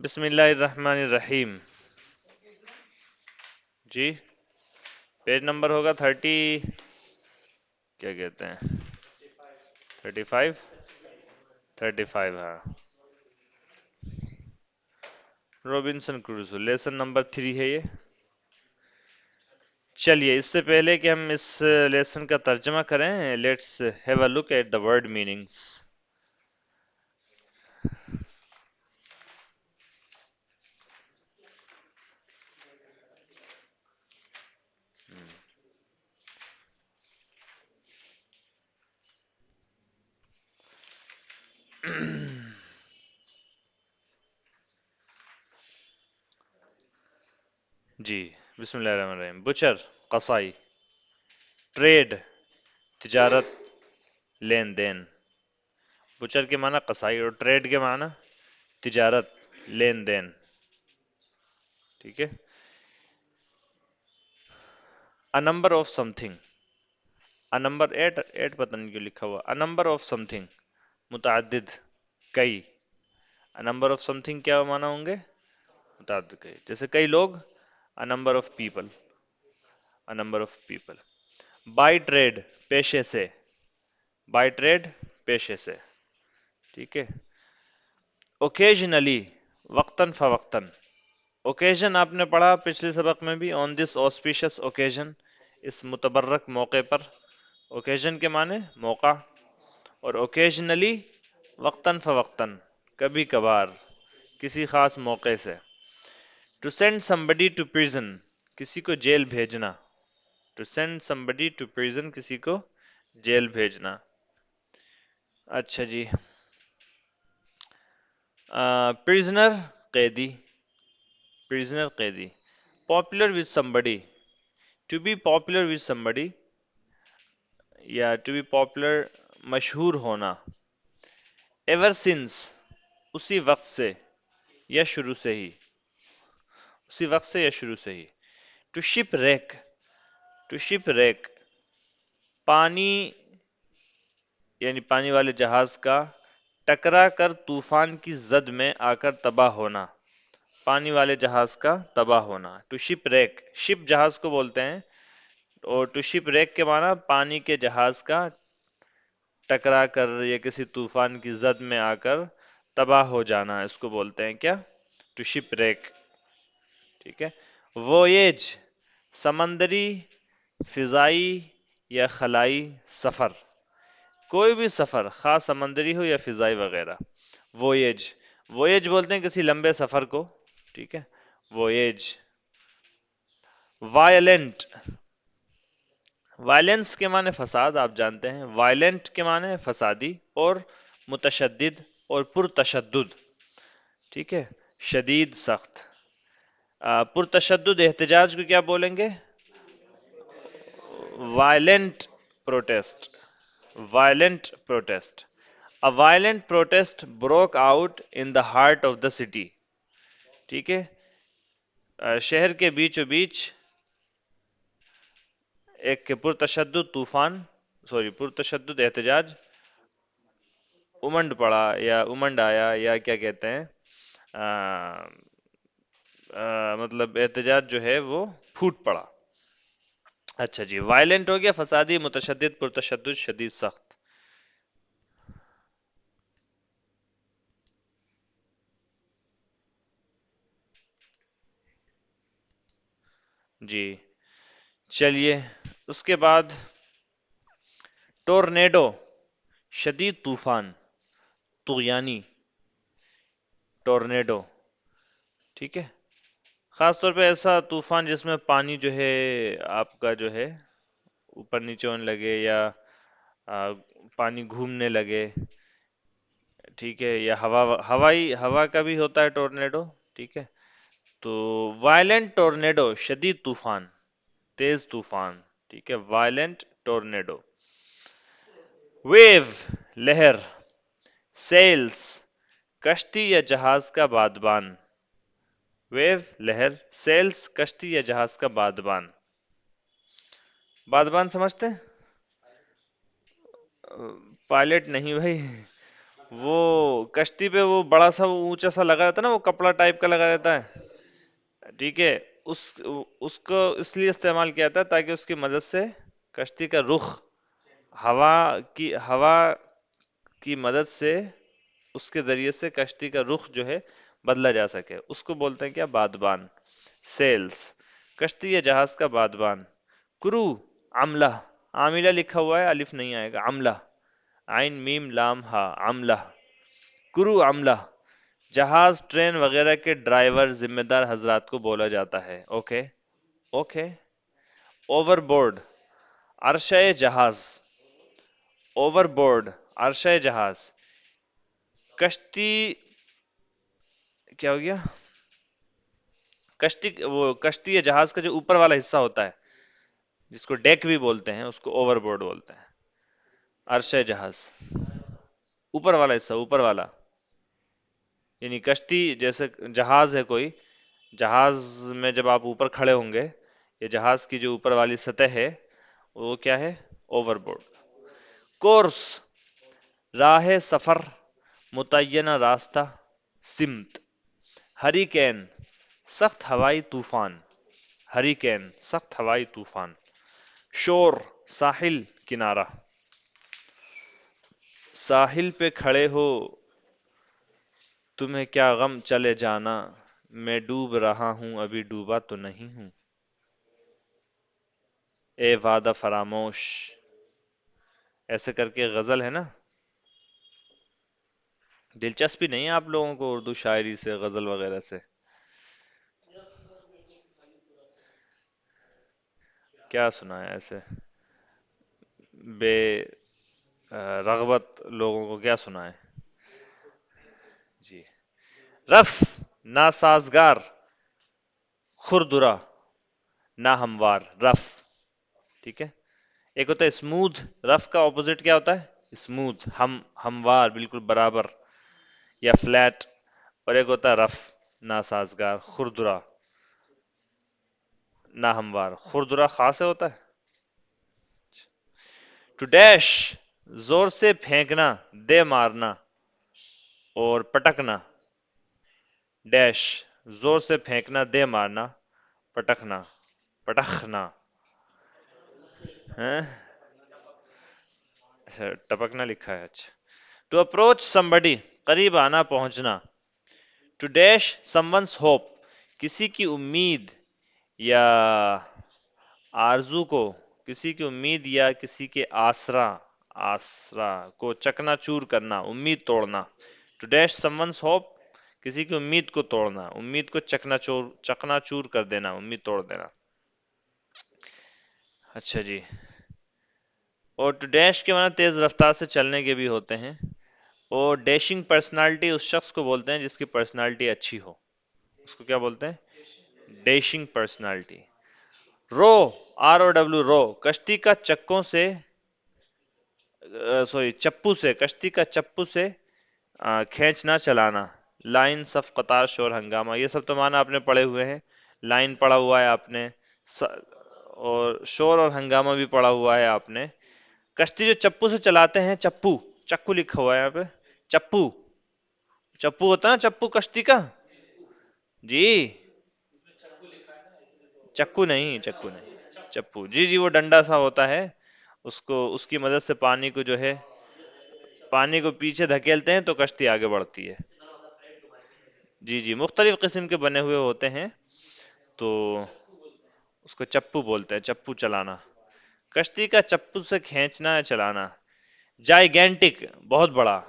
بسم اللہ الرحمن الرحیم. جی پیج نمبر ہوگا کیا کہتے ہیں 35. 35 ہاں. روبنسن کروزو لیسن نمبر 3 ہے یہ. چلیے اس سے پہلے کہ ہم اس لیسن کا ترجمہ کریں let's have a look at the word meanings. جی بسم اللہ الرحمن الرحیم. بچر قصائی. ٹریڈ تجارت لین دین. بچر کے معنی قصائی اور ٹریڈ کے معنی تجارت لین دین. ٹھیک ہے. A number of something. A number 8 پتہ نہیں کیوں لکھا ہوا. A number of something متعدد کئی. A number of something کیا معنی ہوں گے؟ متعدد کئی. جیسے کئی لوگ A number of people. A number of people. By trade پیشے سے. By trade پیشے سے. ٹھیک ہے. Occasionally وقتاً فوقتاً. اوکیزن آپ نے پڑھا پچھلے سبق میں بھی. آن دس auspicious occasion اس متبرک موقع پر. اوکیزن کے معنی موقع. اور اوکیزنلی وقتاً فوقتاً کبھی کبھار کسی خاص موقع سے. To send somebody to prison کسی کو جیل بھیجنا. To send somebody to prison کسی کو جیل بھیجنا. اچھا جی. پریزنر قیدی. پریزنر قیدی. Popular with somebody to be popular with somebody یا to be popular مشہور ہونا. ایور سنس اسی وقت سے یا شروع سے ہی. اسی وقت سے یا شروع سے ہی. To shipwreck. To shipwreck پانی یعنی پانی والے جہاز کا ٹکرا کر طوفان کی زد میں آ کر تباہ ہونا. پانی والے جہاز کا تباہ ہونا. ٹو شپ ریک شپ جہاز کو بولتے ہیں اور ٹو شپ ریک کے معنی پانی کے جہاز کا ٹکرا کر یا کسی طوفان کی زد میں آ کر تباہ ہو جانا. اس کو بولتے ہیں کیا؟ To shipwreck. ٹھیک ہے. وویج سمندری فضائی یا خلائی سفر. کوئی بھی سفر خاص سمندری ہو یا فضائی وغیرہ. وویج وویج بولتے ہیں کسی لمبے سفر کو. ٹھیک ہے. وویج. وائلنٹ وائلنس کے معنی فساد آپ جانتے ہیں. وائلنٹ کے معنی فسادی اور متشدد اور پرتشدد. ٹھیک ہے. شدید سخت. پرتشدد احتجاج کو کیا بولیں گے؟ Violent protest. Violent protest. A violent protest broke out in the heart of the city. ٹھیک ہے. شہر کے بیچو بیچ ایک پرتشدد طوفان پرتشدد احتجاج امنڈ پڑا یا امنڈ آیا یا کیا کہتے ہیں مطلب احتجاج جو ہے وہ پھوٹ پڑا. اچھا جی. وائلنٹ ہو گیا فسادی متشدد پرتشدد شدید سخت. جی چلیے اس کے بعد ٹورنیڈو شدید طوفان طغیانی. ٹورنیڈو. ٹھیک ہے. خاص طور پہ ایسا طوفان جس میں پانی جو ہے آپ کا جو ہے اوپر نیچے ہونے لگے یا پانی گھومنے لگے. ٹھیک ہے. یا ہوا کا بھی ہوتا ہے ٹورنیڈو. ٹھیک ہے. تو وائلنٹ ٹورنیڈو شدید طوفان تیز طوفان. ٹھیک ہے. Violent tornado. ویو لہر. سیلز کشتی یا جہاز کا بادبان. ویو لہر. سیلز کشتی یا جہاز کا بادبان. بادبان سمجھتے ہیں؟ پائلٹ نہیں بھائی. وہ کشتی پہ وہ بڑا سا وہ اونچا سا لگا رہتا ہے نا، وہ کپڑا ٹائپ کا لگا رہتا ہے. ٹھیک ہے. اس اس کو اس لیے استعمال کیا جاتا ہے تاکہ اس کی مدد سے کشتی کا رخ ہوا کی مدد سے اس کے ذریعے سے کشتی کا رخ جو ہے بدلا جا سکے. اس کو بولتے ہیں کیا؟ بادبان. سیلز، کشتی یا جہاز کا بادبان. کرو، عملہ. عاملہ لکھا ہوا ہے، الف نہیں آئے گا. عملہ، عین میم لام ہا، عملہ. کرو، عملہ. جہاز، ٹرین وغیرہ کے ڈرائیور، ذمہ دار حضرات کو بولا جاتا ہے. اوکے. اوکے. اوور بورڈ، عرشہ جہاز. اوور بورڈ، عرشہ جہاز. کشتی، کیا ہو گیا؟ کشتی، وہ کشتی یا جہاز کا جو اوپر والا حصہ ہوتا ہے جس کو ڈیک بھی بولتے ہیں اس کو اوور بورڈ بولتے ہیں. عرشہ جہاز، اوپر والا حصہ، اوپر والا. یعنی کشتی جیسے جہاز ہے کوئی، جہاز میں جب آپ اوپر کھڑے ہوں گے، یا جہاز کی جو اوپر والی سطح ہے وہ کیا ہے؟ Over board. کورس، راہ سفر، متعینہ راستہ، سمت. ہریکین، سخت ہوائی طوفان. ہریکین، سخت ہوائی طوفان. شور، ساحل، کنارہ. ساحل پہ کھڑے ہو، تمہیں کیا غم چلے جانا، میں ڈوب رہا ہوں ابھی ڈوبا تو نہیں ہوں. اے وعدہ فراموش. ایسے کر کے غزل ہے نا. دلچسپی نہیں ہے آپ لوگوں کو اردو شاعری سے، غزل وغیرہ سے؟ کیا سنا ہے ایسے بے رغبت لوگوں کو؟ کیا سنا ہے؟ جی. رف، ناسازگار، کھردرا، ناہموار. رف، ٹھیک ہے. ایک ہوتا ہے اسموتھ، رف کا اپوزٹ کیا ہوتا ہے؟ اسموتھ. ہموار، بالکل برابر یا فلیٹ. اور ایک ہوتا ہے رف، ناسازگار، کھردرا، ناہموار. کھردرا خاص سے ہوتا ہے. ٹو ڈیش، زور سے پھینکنا، دے مارنا اور پٹکنا. ڈیش، زور سے پھینکنا، دے مارنا، پٹکنا. پٹخنا. ہیں؟ اچھا، ٹپکنا لکھا ہے. اچھا. ٹو اپروچ somebody، قریب آنا، پہنچنا. ٹو ڈیش سم ونس ہوپ، کسی کی امید یا آرزو کو، کسی کی امید یا کسی کے آسرا کو چکنا چور کرنا، امید توڑنا. ٹو ڈیش سم ونس ہوپ، کسی کی امید کو توڑنا، امید کو چکنا چور کر دینا، امید توڑ دینا. اچھا جی. اور ٹو ڈیش کے معنی تیز رفتار سے چلنے کے بھی ہوتے ہیں. اور ڈیشنگ پرسنالٹی اس شخص کو بولتے ہیں جس کی پرسنالٹی اچھی ہو. اس کو کیا بولتے ہیں؟ Dashing personality. Row, R O W, row, کشتی کا چکوں سے، سوری چپو سے، کشتی کا چپو سے کھینچنا، چلانا. لائن، صف، قطار، شور، ہنگامہ. یہ سب تو معنی آپ نے پڑھے ہوئے ہیں. لائن پڑھا ہوا ہے آپ نے، اور شور اور ہنگامہ بھی پڑھا ہوا ہے آپ نے. کشتی جو چپو سے چلاتے ہیں، چپو، چکو لکھا ہوا ہے یہاں پہ. چپو، چپو ہوتا ہے نا چپو کشتی کا. جی. چکو نہیں، چکو نہیں، چپو. جی جی، وہ ڈنڈا سا ہوتا ہے، اس کو، اس کی مدد سے پانی کو جو ہے، پانی کو پیچھے دھکیلتے ہیں تو کشتی آگے بڑھتی ہے. جی جی، مختلف قسم کے بنے ہوئے ہوتے ہیں تو اس کو چپو بولتے ہیں. چپو چلانا، کشتی کا چپو سے کھینچنا یا چلانا. جائیگینٹک، بہت بڑا.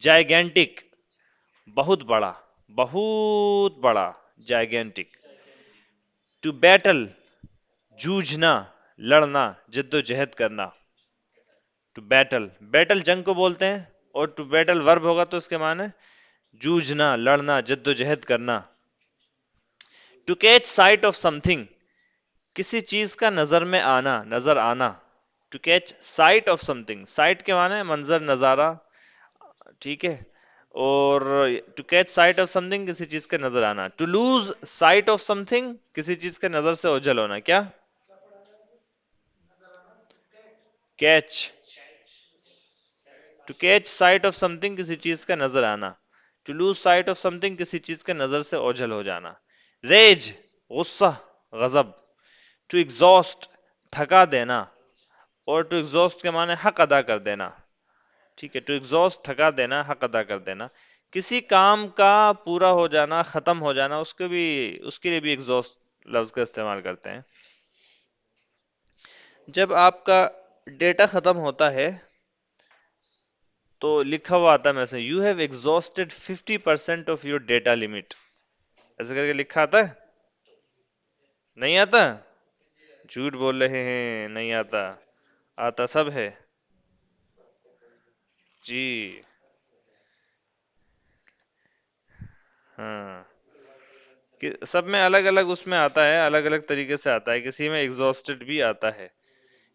جائیگینٹک، بہت بڑا، بہت بڑا. جائیگینٹک. ٹو بیٹل، جوجھنا، لڑنا، جد و جہد کرنا. ٹو بیٹل، بیٹل جنگ کو بولتے ہیں، اور ٹو بیٹل ورب ہوگا تو اس کے معنی جوجھنا، لڑنا، جد و جہد کرنا. To catch sight of something, کسی چیز کا نظر میں آنا، نظر آنا. To catch sight of something, sight کے معنی ہے منظر، نظارہ. ٹھیک ہے. اور to catch sight of something, کسی چیز کا نظر آنا. To lose sight of something, کسی چیز کے نظر سے اوجھل ہونا. کیا؟ Catch. To catch sight of something, کسی چیز کا نظر آنا. To lose sight of something, کسی چیز کے نظر سے اوجھل ہو جانا. ریج، غصہ، غضب. ٹو ایگزاسٹ، تھکا دینا. اور ٹو ایگزاسٹ کے معنی حق ادا کر دینا. ٹھیک ہے، ٹو ایگزاسٹ تھکا دینا، حق ادا کر دینا. کسی کام کا پورا ہو جانا، ختم ہو جانا، اس کے لیے بھی ایگزاسٹ لفظ کا استعمال کرتے ہیں. جب آپ کا ڈیٹا ختم ہوتا ہے تو لکھا ہوا آتا ہے میں سے you have exhausted 50% of your data limit. ایسے کر کے لکھا آتا ہے؟ نہیں آتا؟ جھوٹ بول رہے ہیں، نہیں آتا. آتا سب ہے جی. ہاں، سب میں الگ الگ اس میں آتا ہے، الگ الگ طریقے سے آتا ہے. کسی میں ایگزاسٹڈ بھی آتا ہے.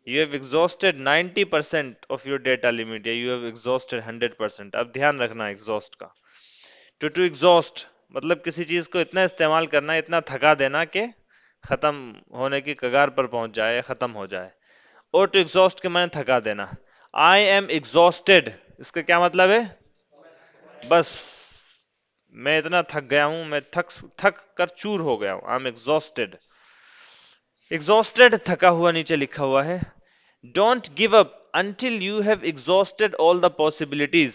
You have exhausted 90% of your data limit, یا یو ہیو ایگزاسٹڈ 100%. اب دھیان رکھنا ایگزاسٹ کا. ٹو ایگزاسٹ مطلب کسی چیز کو اتنا استعمال کرنا، اتنا تھکا دینا کہ ختم ہونے کی کگار پر پہنچ جائے، ختم ہو جائے. اور ٹو ایگزاسٹ کے معنی تھکا دینا. آئی ایم ایگزاسٹڈ، اس کا کیا مطلب ہے؟ بس میں اتنا تھک گیا ہوں، میں تھک کر چور ہو گیا ہوں. I am exhausted. ایگزاسٹڈ تھکا ہوا نیچے لکھا ہوا ہے. Don't give up until you have exhausted all the possibilities.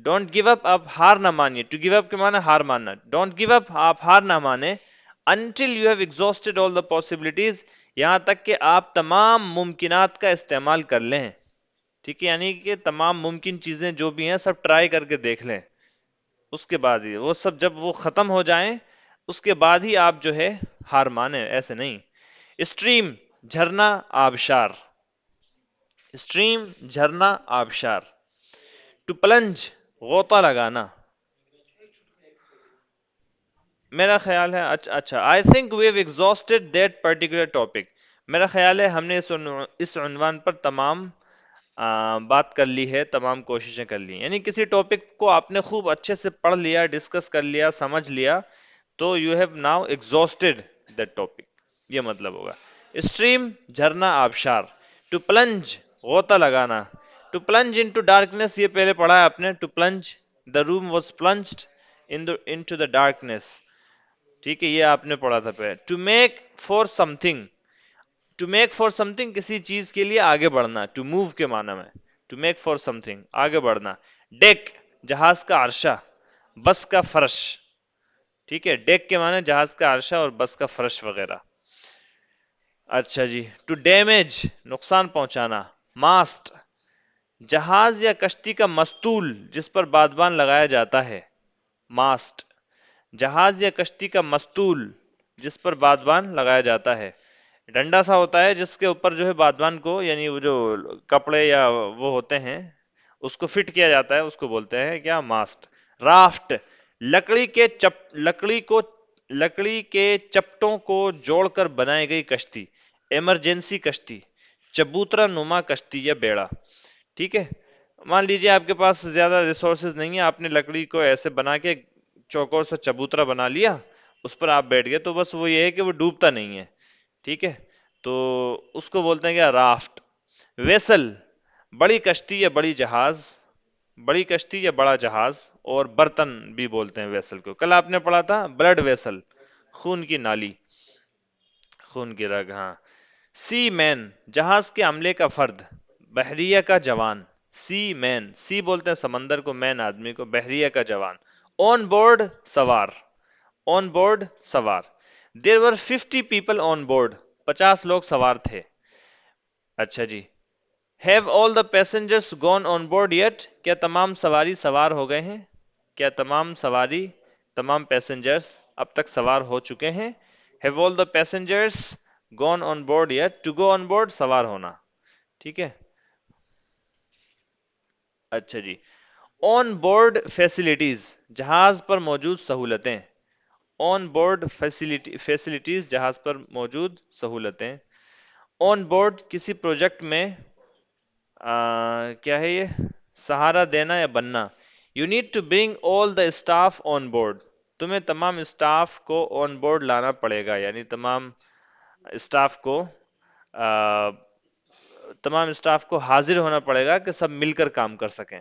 Don't give up, آپ ہار نہ مانیے. ٹو گیو اپ کے معنی ہار ماننا. ڈونٹ گیو اپ، آپ ہار نہ مانے. Until you have exhausted all the possibilities, یہاں تک کہ آپ تمام ممکنات کا استعمال کر لیں. ٹھیک ہے، یعنی کہ تمام ممکن چیزیں جو بھی ہیں سب ٹرائی کر کے دیکھ لیں. اس کے بعد ہی وہ سب جب وہ ختم ہو جائیں اس کے بعد ہی آپ جو ہے ہار مانے، ایسے نہیں. اسٹریم، جھرنا، آبشار. اسٹریم، جھرنا، آبشار. ٹو پلنج، غوطہ لگانا. میرا خیال ہے اچھا I think we have exhausted that particular topic. میرا خیال ہے ہم نے اس عنوان پر تمام بات کر لی ہے، تمام کوششیں کر لی ہیں. یعنی کسی ٹاپک کو آپ نے خوب اچھے سے پڑھ لیا، ڈسکس کر لیا، سمجھ لیا، تو you have now exhausted that topic, یہ مطلب ہوگا. اسٹریم، جھرنا، آبشار. ٹو پلنج، غوطہ لگانا. ٹو پلنج انٹو ڈارکنیس، یہ پہلے پڑھا ہے آپ نے. To plunge, the room was plunged into the darkness. ٹھیک ہے، یہ آپ نے پڑھا تھا پہلے. To make for something. To make for something, کسی چیز کے لیے آگے بڑھنا. ٹو موو کے معنی میں. To make for something, آگے بڑھنا. ڈیک، جہاز کا عرشہ، بس کا فرش. ٹھیک ہے، ڈیک کے معنی جہاز کا عرشہ اور بس کا فرش وغیرہ. اچھا جی. ٹو ڈیمیج، نقصان پہنچانا. ماسٹ، جہاز یا کشتی کا مستول جس پر بادبان لگایا جاتا ہے. ماسٹ، جہاز یا کشتی کا مستول جس پر بادبان لگایا جاتا ہے. ڈنڈا سا ہوتا ہے جس کے اوپر جو ہے بادبان کو، یعنی وہ جو کپڑے یا وہ ہوتے ہیں اس کو فٹ کیا جاتا ہے، اس کو بولتے ہیں کیا؟ ماسٹ. رافٹ، لکڑی کے چپٹوں کو جوڑ کر بنائی گئی کشتی. ایمرجنسی کشتی. چبوترا نما کشتی یا بیڑا. ٹھیک ہے، مان لیجیے آپ کے پاس زیادہ ریسورسز نہیں ہے، آپ نے لکڑی کو ایسے بنا کے چوکور سے چبوترا بنا لیا، اس پر آپ بیٹھ گئے، تو بس وہ یہ ہے کہ وہ ڈوبتا نہیں ہے. ٹھیک ہے، تو اس کو بولتے ہیں کیا؟ رافٹ. ویسل، بڑی کشتی یا بڑی جہاز. بڑی کشتی یا بڑا جہاز. اور برتن بھی بولتے ہیں ویسل کو. کل آپ نے پڑھا تھا بلڈ ویسل، خون کی نالی، خون کی رگ. ہاں. سی مین، جہاز کے عملے کا فرد. بحریہ کا جوان. سی مین، سی بولتے ہیں سمندر کو، مین آدمی کو، بحریہ کا جوان. آن بورڈ، سوار. آن بورڈ، سوار. دیر ور 50 پیپل آن بورڈ، 50 لوگ سوار تھے. اچھا جی. Have all the passengers gone on board yet, کیا تمام سواری سوار ہو گئے ہیں؟ کیا تمام پیسنجرس اب تک سوار ہو چکے ہیں؟ Have all the passengers gone on board yet. To go on board, سوار ہونا. ٹھیک ہے. اچھا جی. آن بورڈ فیسلٹیز، جہاز پر موجود سہولتیں. آن بورڈ فیسلٹیز، جہاز پر موجود سہولتیں. آن بورڈ، کسی پروجیکٹ میں کیا ہے یہ؟ سہارا دینا یا بننا. You need to bring all the staff on board, تمہیں تمام اسٹاف کو آن بورڈ لانا پڑے گا، یعنی اسٹاف کو آ، تمام اسٹاف کو حاضر ہونا پڑے گا کہ سب مل کر کام کر سکیں.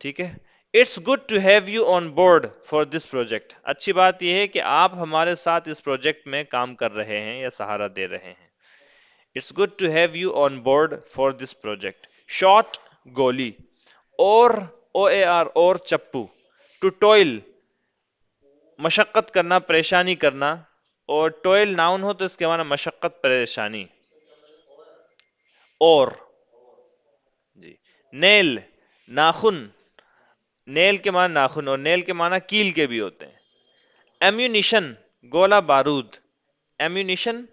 ٹھیک ہے. It's good to have you on board for this project. اچھی بات یہ ہے کہ آپ ہمارے ساتھ اس پروجیکٹ میں کام کر رہے ہیں یا سہارا دے رہے ہیں. It's good to have you on board for this project. Shot گولی. اور او اے آر اور چپو. ٹو ٹوئل مشقت کرنا پریشانی کرنا. اور ٹوئل ناؤن ہو تو اس کے معنی مشقت پریشانی. اور جی. نیل ناخن. نیل کے معنی ناخن اور نیل کے معنی کیل کے بھی ہوتے ہیں. ایمیونیشن گولا بارود. ایمیونیشن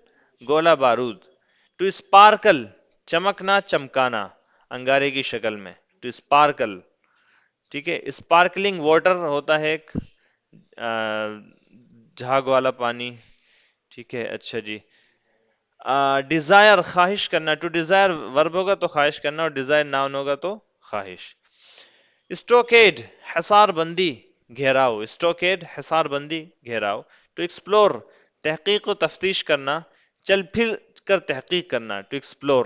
گولا بارود. ٹو اسپارکل چمکنا چمکانا انگارے کی شکل میں. To sparkle. ٹھیک ہے. اسپارکلنگ واٹر ہوتا ہے ایک جھاگ والا پانی. ٹھیک ہے. اچھا جی. ڈیزائر خواہش کرنا. ٹو ڈیزائر ورب ہوگا تو خواہش کرنا اور ڈیزائر ناؤن ہوگا تو خواہش. اسٹوکیڈ حصار بندی گھیراؤ. اسٹوکیڈ حصار بندی گھیراؤ. ٹو ایکسپلور تحقیق و تفتیش کرنا چل پھر کر تحقیق کرنا. To explore.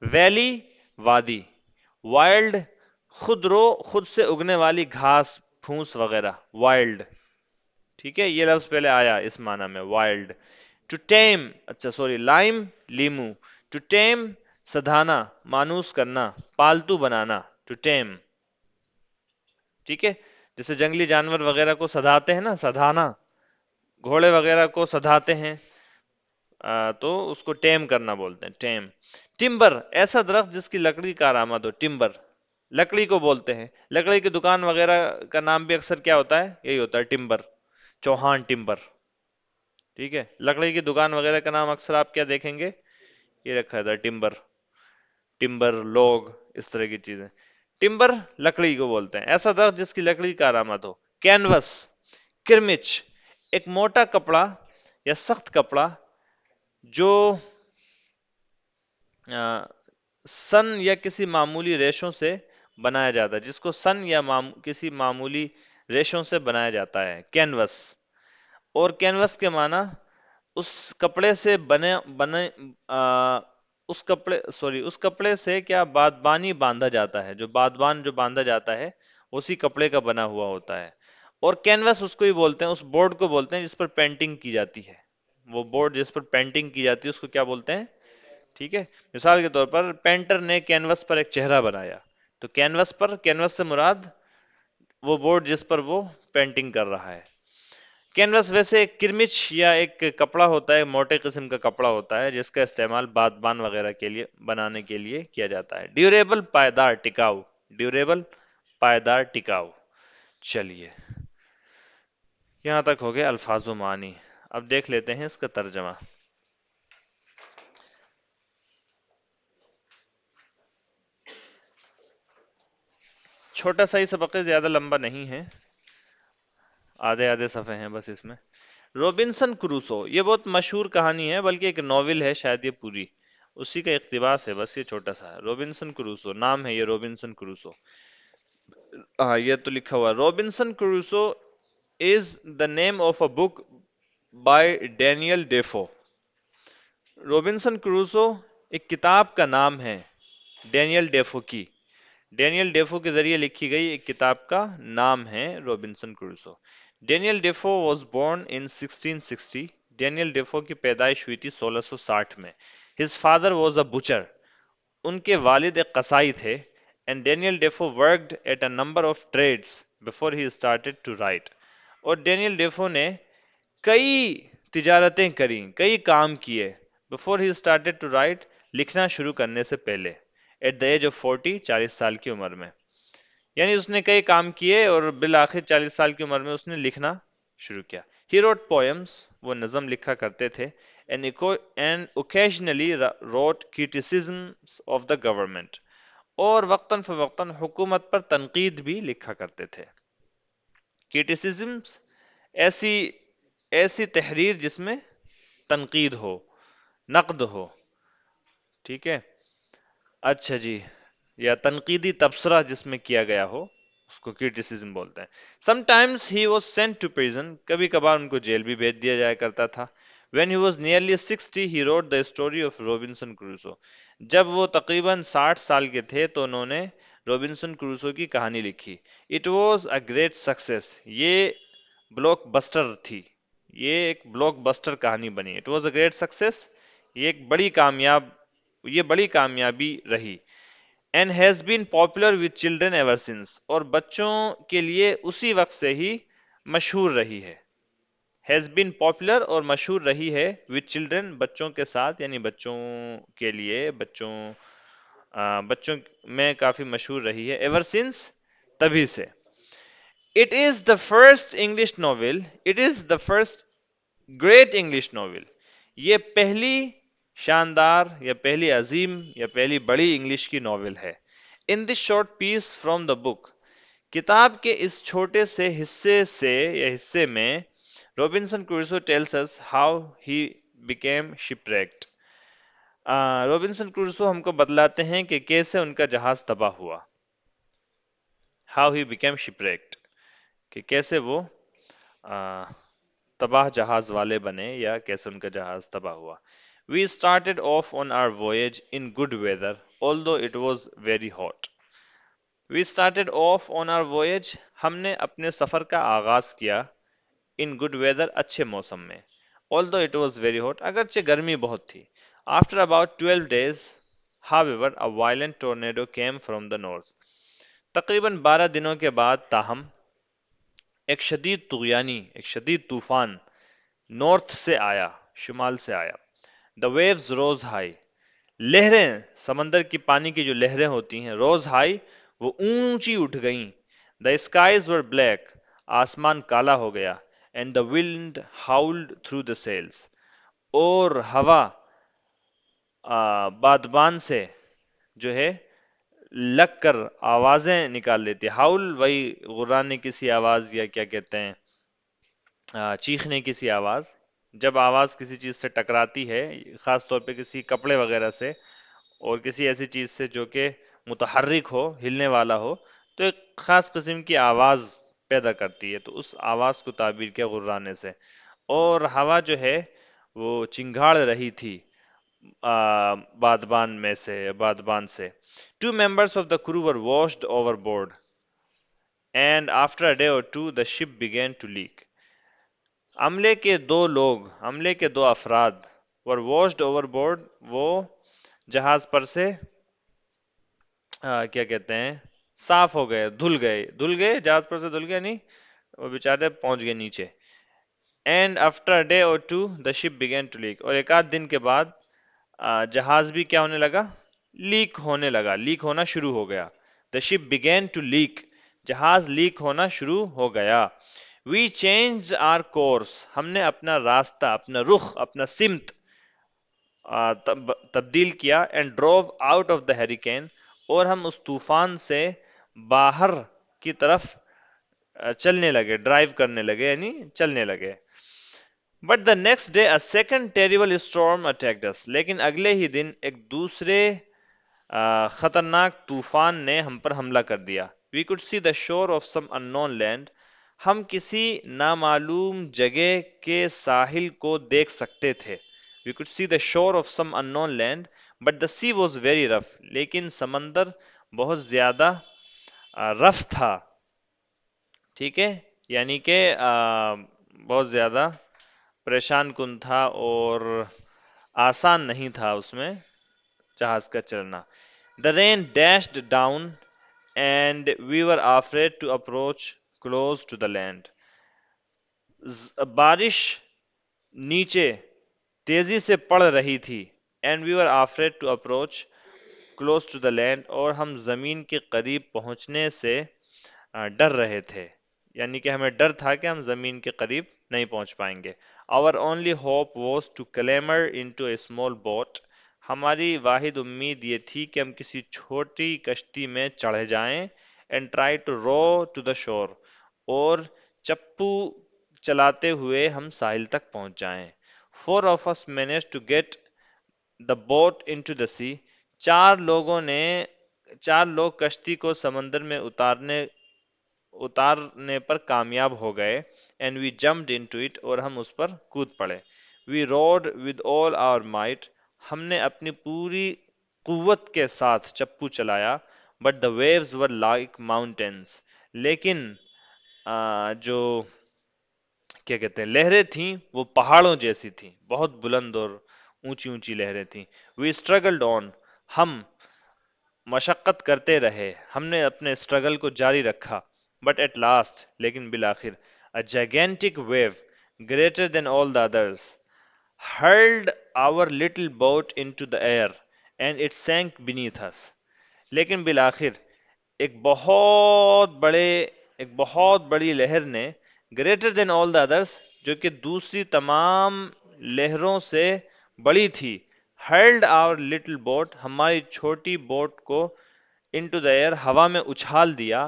ویلی وادی. وائلڈ خود رو خود سے اگنے والی گھاس پھوس وغیرہ. وائلڈ. ٹھیک ہے. یہ لفظ پہلے آیا اس معنی میں وائلڈ. ٹو ٹیم اچھا سوری لائم لیمو. ٹو ٹیم سدھانا مانوس کرنا پالتو بنانا. To team. ٹھیک ہے. جیسے جنگلی جانور وغیرہ کو سدھاتے ہیں نا سدھانا. گھوڑے وغیرہ کو سدھاتے ہیں تو اس کو ٹیم کرنا بولتے ہیں. ٹیم. ٹمبر ایسا درخت جس کی لکڑی کارآمد ہو. ٹمبر لکڑی کو بولتے ہیں. لکڑی کی دکان وغیرہ کا نام بھی اکثر کیا ہوتا ہے یہی ہوتا ہے ٹمبر. چوہان ٹمبر. ٹھیک ہے. لکڑی کی دکان وغیرہ کا نام اکثر آپ کیا دیکھیں گے یہ رکھا تھا ٹمبر. ٹمبر لوگ اس طرح کی چیزیں. ٹمبر لکڑی کو بولتے ہیں. ایسا درخت جس کی لکڑی کارآمد ہو. کینوس کرمچ ایک موٹا کپڑا یا سخت کپڑا جو سن یا کسی معمولی ریشوں سے بنایا جاتا ہے. جس کو سن یا کسی معمولی ریشوں سے بنایا جاتا ہے. کینوس. اور کینوس کے معنی اس کپڑے سے بنے بنے اس کپڑے سے کیا بادبانی باندھا جاتا ہے. جو بادبان جو باندھا جاتا ہے اسی کپڑے کا بنا ہوا ہوتا ہے. اور کینوس اس کو ہی بولتے ہیں اس بورڈ کو بولتے ہیں جس پر پینٹنگ کی جاتی ہے. وہ بورڈ جس پر پینٹنگ کی جاتی ہے اس کو کیا بولتے ہیں. ٹھیک ہے. مثال کے طور پر پینٹر نے کینوس پر ایک چہرہ بنایا تو کینوس سے مراد وہ بورڈ جس پر وہ پینٹنگ کر رہا ہے. کینوس ویسے ایک کرمچ یا ایک کپڑا ہوتا ہے موٹے قسم کا کپڑا ہوتا ہے جس کا استعمال بادبان وغیرہ کے لیے بنانے کے لیے کیا جاتا ہے. ڈیوریبل پائیدار ٹکاؤ. ڈیوریبل پائیدار ٹکاؤ. چلیے یہاں تک ہو گیا الفاظ و معنی. اب دیکھ لیتے ہیں اس کا ترجمہ. چھوٹا سا ہی سبق ہے زیادہ لمبا نہیں ہے. آدھے آدھے صفحے ہیں بس اس میں. روبنسن کروسو یہ بہت مشہور کہانی ہے بلکہ ایک ناول ہے شاید یہ پوری اسی کا اقتباس ہے بس یہ چھوٹا سا ہے. روبنسن کروسو نام ہے یہ روبنسن کروسو. ہاں یہ تو لکھا ہوا ہے. Robinson Crusoe is the name of a book by Daniel Defoe. Robinson Crusoe ایک کتاب کا نام ہے ڈینیل ڈیفو کی. ڈینیل ڈیفو کے ذریعے لکھی گئی ایک کتاب کا نام ہے Robinson Crusoe. Daniel Defoe was born in 1660. Daniel Defoe کی پیدائش ہوئی تھی 1660 میں. His father was a butcher. ان کے والد ایک قصائی تھے. And Daniel Defoe worked at a number of trades before he started to write. اور ڈینیل ڈیفو نے کئی تجارتیں کریں کئی کام کیے before he started to write لکھنا شروع کرنے سے پہلے. ایٹ دا ایج آف 40 40 سال کی عمر میں. یعنی اس نے کئی کام کیے اور بالآخر 40 سال کی عمر میں اس نے لکھنا شروع کیا. ہی روٹ پوئمس وہ نظم لکھا کرتے تھے. And occasionally wrote criticisms of the government اور وقتاً فوقتاً حکومت پر تنقید بھی لکھا کرتے تھے. criticisms ایسی ایسی تحریر جس میں تنقید ہو نقد ہو. ٹھیک ہے. اچھا جی. یا تنقیدی تبصرہ جس میں کیا گیا ہو اس کو کرٹیسزم بولتے ہیں. Sometimes he was sent to prison کبھی کبھار ان کو جیل بھی بھیج دیا جایا کرتا تھا. When he was nearly 60 he wrote the story of Robinson Crusoe. جب وہ تقریباً 60 سال کے تھے تو انہوں نے رابنسن کروسو کی کہانی لکھی. It was a great success. یہ بلاک بسٹر تھی. یہ ایک بلاک بسٹر کہانی بنی. It was a great success. یہ ایک بڑی کامیابی رہی. And has been popular with children ever since. اور بچوں کے لیے اسی وقت سے ہی مشہور رہی ہے. ہیز بین پاپولر اور مشہور رہی ہے ود چلڈرن بچوں کے ساتھ، یعنی بچوں کے لیے، بچوں میں کافی مشہور رہی ہے. ایور سنس، تبھی سے. It is the first English novel. It is the first great English novel. یہ پہلی شاندار یا پہلی عظیم یا پہلی بڑی انگلش کی ناول ہے. In this short piece from the book. کتاب کے اس چھوٹے سے حصے میں Robinson Crusoe tells us how he became shipwrecked. Robinson Crusoe ہم کو بتلاتے ہیں کہ کیسے ان کا جہاز تباہ ہوا. ہاؤ ہی بیکیم شپریکڈ، کہ کیسے وہ آ، تباہ جہاز والے بنے یا کیسے ان کا جہاز تباہ ہوا. We started off on our voyage in good weather, although it was very hot. We started off on our voyage. ہم نے اپنے سفر کا آغاز کیا in good weather، اچھے موسم میں. Although it was very hot، اگرچہ گرمی بہت تھی. After about 12 days, however, a violent tornado came from the north. تقریباً 12 دنوں کے بعد تاہم ایک شدید طوفان نارتھ سے آیا، شمال سے آیا. The waves rose high. لہریں، سمندر کی پانی کی جو لہریں ہوتی ہیں، روز ہائی، وہ اونچی اٹھ گئیں. The skies were black. آسمان کالا ہو گیا. And the wind howled through the sails. اور ہوا بادبان سے جو ہے لگ کر آوازیں نکال لیتی. ہاؤل وہی غرانے کی سی آواز، یا کیا کہتے ہیں، چیخنے کی سی آواز. جب آواز کسی چیز سے ٹکراتی ہے، خاص طور پہ کسی کپڑے وغیرہ سے اور کسی ایسی چیز سے جو کہ متحرک ہو، ہلنے والا ہو، تو ایک خاص قسم کی آواز پیدا کرتی ہے. تو اس آواز کو تعبیر کیا غرانے سے. اور ہوا جو ہے وہ چنگھاڑ رہی تھی بادبان سے. Two members of the crew were washed overboard, and after a day or two the ship began to leak. عملے کے دو افراد were washed overboard، وہ جہاز پر سے کیا کہتے ہیں، صاف ہو گئے، دھل گئے جہاز پر سے، دھل گئے نہیں، وہ بیچارے پہنچ گئے نیچے. And after a day or two the ship began to leak. اور ایک آدھ دن کے بعد جہاز بھی کیا ہونے لگا، لیک ہونا شروع ہو گیا. دا شپ بگین ٹو لیک، جہاز لیک ہونا شروع ہو گیا. وی چینج آر کورس، ہم نے اپنا راستہ، اپنا رخ، اپنا سمت تبدیل کیا. اینڈ ڈروو آؤٹ آف دا ہیریکین، اور ہم اس طوفان سے باہر کی طرف چلنے لگے، ڈرائیو کرنے لگے، یعنی چلنے لگے. But the next day a second terrible storm attacked us. لیکن اگلے ہی دن ایک دوسرے خطرناک طوفان نے ہم پر حملہ کر دیا. وی could see the shore of some unknown land. ہم کسی نامعلوم جگہ کے ساحل کو دیکھ سکتے تھے. We could see the shore of some unknown land, but the sea was very rough. لیکن سمندر بہت زیادہ رف تھا. ٹھیک ہے، یعنی کہ بہت زیادہ پریشان کن تھا اور آسان نہیں تھا اس میں جہاز کا چلنا. The rain dashed down and we were afraid to approach close to the land. بارش نیچے تیزی سے پڑ رہی تھی. And we were afraid to approach close to the land، اور ہم زمین کے قریب پہنچنے سے ڈر رہے تھے، یعنی کہ ہمیں ڈر تھا کہ ہم زمین کے قریب نہیں پہنچ پائیں گے. Our only hope was to clamber into a small boat. ہماری واحد امید یہ تھی کہ ہم کسی چھوٹی کشتی میں چڑھ جائیں. And try to row to the shore، اور چپو چلاتے ہوئے ہم ساحل تک پہنچ جائیں. Four of us managed to get the boat into the sea. چار لوگ کشتی کو سمندر میں اتارنے پر کامیاب ہو گئے. And we jumped into it، اور ہم اس پر کود پڑے. We rowed with all our might. ہم نے اپنی پوری قوت کے ساتھ چپو چلایا. but the waves were like mountains. لیکن جو کیا کہتے ہیں لہریں تھیں وہ پہاڑوں جیسی تھیں، بہت بلند اور اونچی اونچی لہریں تھیں. We struggled on. ہم مشقت کرتے رہے، ہم نے اپنے اسٹرگل کو جاری رکھا. بٹ ایٹ لاسٹ، لیکن بالآخر، a gigantic wave greater than all the others hurled our little boat into the air and it sank beneath us. لیکن بالآخر ایک بہت بڑی لہر نے گریٹر دین آل دا ادرس، جو کہ دوسری تمام لہروں سے بڑی تھی، ہرلڈ آور لٹل بوٹ، ہماری چھوٹی بوٹ کو انٹو دا ایئر، ہوا میں اچھال دیا،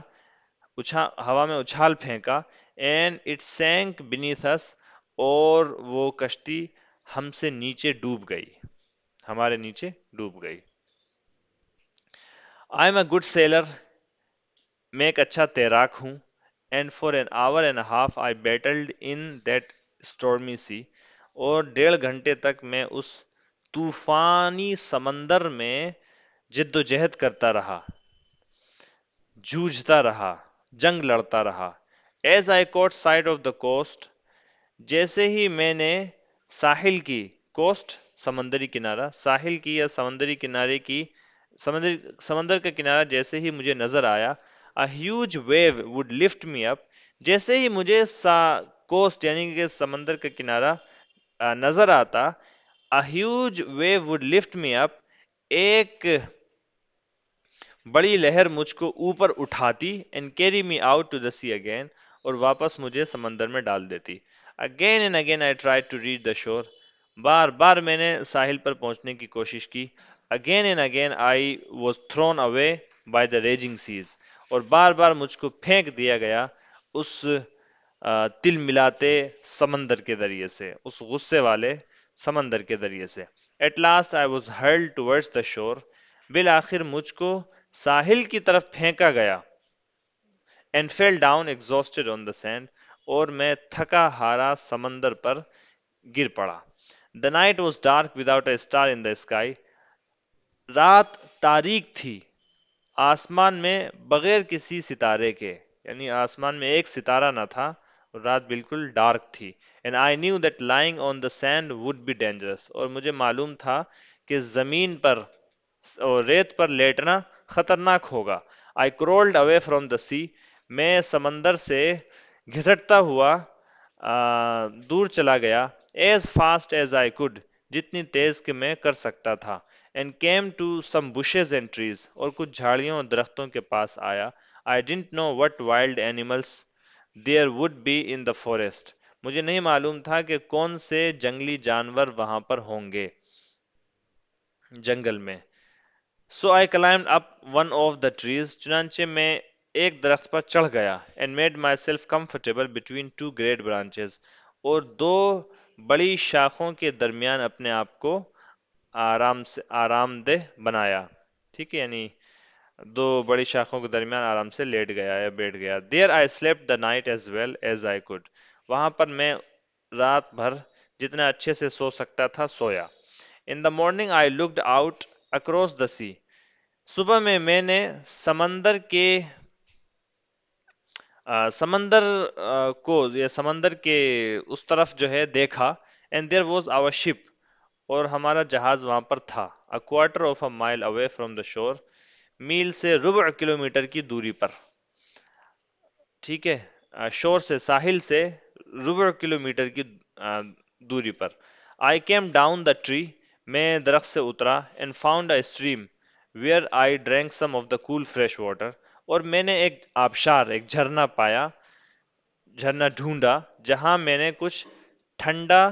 ہوا میں اچھال پھینکا. اینڈ اٹ سینک بینیتھ اس، اور وہ کشتی ہم سے نیچے ڈوب گئی، ہمارے نیچے ڈوب گئی. I am a good sailor, میں ایک اچھا تیراک ہوں. And for an hour and half I battled in that stormy sea, اور 1.5 گھنٹے تک میں اس طوفانی سمندر میں جد و جہد کرتا رہا، جوجھتا رہا، جنگ لڑتا رہا. As I caught sight of the coast, جیسے ہی میں نے ساحل کی، کوسٹ سمندری کنارہ، ساحل کی یا سمندری کنارے کی، سمندر کا کنارہ جیسے ہی مجھے نظر آیا، a huge wave would lift me up، جیسے ہی مجھے کوسٹ یعنی کہ سمندر کا کنارہ نظر آتا، a huge wave would lift me up، ایک بڑی لہر مجھ کو اوپر اٹھاتی، and carry me out to the sea again، اور واپس مجھے سمندر میں ڈال دیتی. Again and again I tried to reach the shore، بار بار میں نے ساحل پر پہنچنے کی کوشش کی. Again and again I was thrown away by the raging seas، اور بار بار مجھ کو پھینک دیا گیا اس تل ملاتے سمندر کے ذریعے سے، اس غصے والے سمندر کے ذریعے سے. At last I was hurled towards the shore، بالآخر مجھ کو ساحل کی طرف پھینکا گیا. And fell down exhausted on the sand، اور میں تھکا ہارا سمندر پر گر پڑا. The night was dark without a star in the sky، رات تاریک تھی آسمان میں بغیر کسی ستارے کے، یعنی آسمان میں ایک ستارہ نہ تھا، اور رات بالکل ڈارک تھی. And I knew that lying on the sand would be dangerous، اور مجھے معلوم تھا کہ زمین پر اور ریت پر لیٹنا خطرناک ہوگا. I crawled away from the sea، میں سمندر سے گھسٹتا ہوا دور چلا گیا. As fast as I could، جتنی تیز کہ میں کر سکتا تھا. And came to some bushes and trees، اور کچھ جھاڑیوں اور درختوں کے پاس آیا. I didn't know what wild animals there would be in the forest، مجھے نہیں معلوم تھا کہ کون سے جنگلی جانور وہاں پر ہوں گے جنگل میں. So I climbed up one of the trees، چنانچہ میں ایک درخت پر چڑھ گیا. And made myself comfortable between two great branches، اور دو بڑی شاخوں کے درمیان اپنے آپ کو آرام دہ بنایا. ٹھیک ہے، یعنی دو بڑی شاخوں کے درمیان آرام سے لیٹ گیا یا بیٹھ گیا. There I slept the night as well as I could، وہاں پر میں رات بھر جتنا اچھے سے سو سکتا تھا سویا. In the morning I looked out across the sea، صبح میں نے سمندر کے سمندر کو یا سمندر کے اس طرف جو ہے دیکھا. And there was our ship، اور ہمارا جہاز وہاں پر تھا. A quarter of a mile away from the shore، میل سے ربع کلومیٹر کی دوری پر. ٹھیک ہے، شور سے، ساحل سے ربع کلومیٹر کی دوری پر. I came down the tree، میں درخت سے اترا. And found a stream where I drank some of the cool fresh water، اور میں نے ایک آبشار، ایک جھرنا پایا، جھرنا ڈھونڈا جہاں میں نے کچھ ٹھنڈا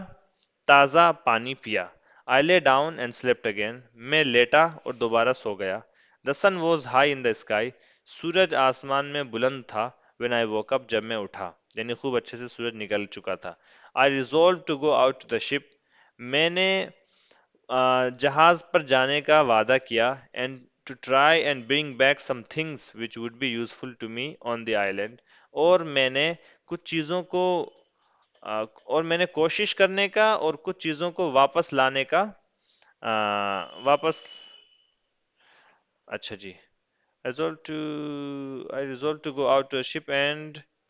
تازہ پانی پیا. I lay down and slept again، میں لیٹا اور دوبارہ سو گیا. The sun was high in the sky، سورج آسمان میں بلند تھا. When I woke up، جب میں اٹھا، یعنی خوب اچھے سے سورج نکل چکا تھا. I resolved to go out to the ship، میں نے جہاز پر جانے کا وعدہ کیا. And to try and bring back some things which would be useful to me on the island، اور میں نے کچھ چیزوں کو اور میں نے کوشش کرنے کا اور کچھ چیزوں کو واپس لانے کا واپس. اچھا جی، I resolved to go out to a ship and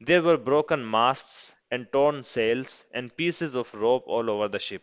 There were broken masts and torn sails and pieces of rope all over the ship.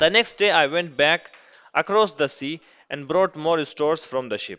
The next day I went back across the sea and brought more stores from the ship.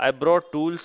I brought tools.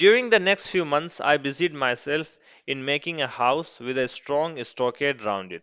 During the next few months, I busied myself in making a house with a strong stockade round it.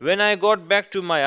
When I got back to my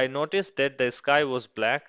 I noticed that the sky was black.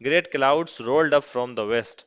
Great clouds rolled up from the west.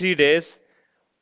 3 days.